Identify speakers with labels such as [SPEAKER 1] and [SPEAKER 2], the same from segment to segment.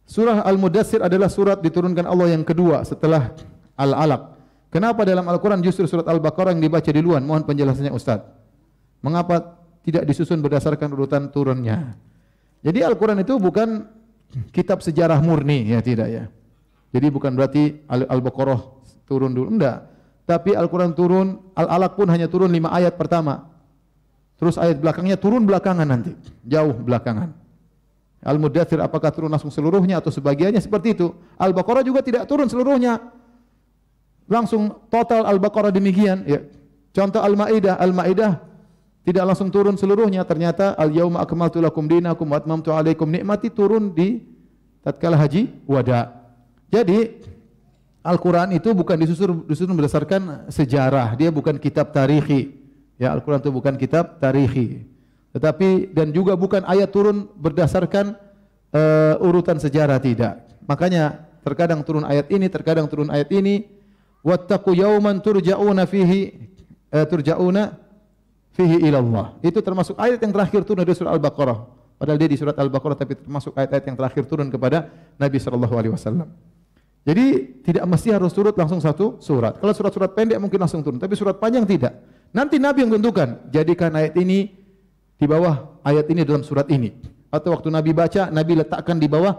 [SPEAKER 1] Surah Al-Mudaththir adalah surat diturunkan Allah yang kedua setelah Al-Alaq. Kenapa dalam Al-Quran justru surat Al-Baqarah yang dibaca duluan? Mohon penjelasannya Ustaz. Mengapa tidak disusun berdasarkan urutan turunnya? Jadi Al-Quran itu bukan kitab sejarah murni, ya tidak ya. Jadi bukan berarti Al-Baqarah turun dulu, enggak. Tapi Al-Quran turun, Al-Alaq pun hanya turun 5 ayat pertama. Terus ayat belakangnya turun belakangan nanti, jauh belakangan. Al-Mudaththir apakah turun langsung seluruhnya atau sebagiannya, seperti itu. Al-Baqarah juga tidak turun seluruhnya. Langsung total Al-Baqarah demikian, ya. Contoh Al-Maidah tidak langsung turun seluruhnya, ternyata al-yauma akmaltu lakum dinakum wa atmamtu alaikum nikmati turun di tatkala haji wada. Jadi Al-Quran itu bukan disusun berdasarkan sejarah, dia bukan kitab tarikhi. Ya, Al-Quran itu bukan kitab tarikhi. Tetapi dan juga bukan ayat turun berdasarkan urutan sejarah, tidak. Makanya terkadang turun ayat ini, terkadang turun ayat ini. Wattaqu yawman turja'una fihi ila Allah. Itu termasuk ayat yang terakhir turun dari surah Al-Baqarah. Padahal dia di surat Al-Baqarah, tapi termasuk ayat-ayat yang terakhir turun kepada Nabi sallallahu alaihi wasallam. Jadi tidak mesti harus turun langsung satu surat. Kalau surat-surat pendek mungkin langsung turun, tapi surat panjang tidak. Nanti Nabi yang tentukan, jadikan ayat ini di bawah ayat ini dalam surat ini. Atau waktu Nabi baca, Nabi letakkan di bawah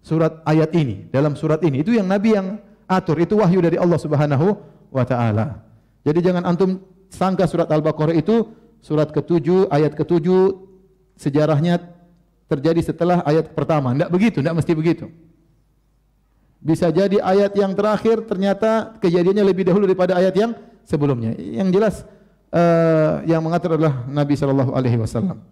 [SPEAKER 1] surat ayat ini, dalam surat ini. Itu yang Nabi yang atur, itu wahyu dari Allah Subhanahu wa taala. Jadi jangan antum sangka surat Al-Baqarah itu surat ke-7, ayat ke-7 sejarahnya terjadi setelah ayat pertama. Tidak begitu, tidak mesti begitu. Bisa jadi ayat yang terakhir ternyata kejadiannya lebih dahulu daripada ayat yang sebelumnya. Yang jelas yang mengatur adalah Nabi sallallahu alaihi wasallam.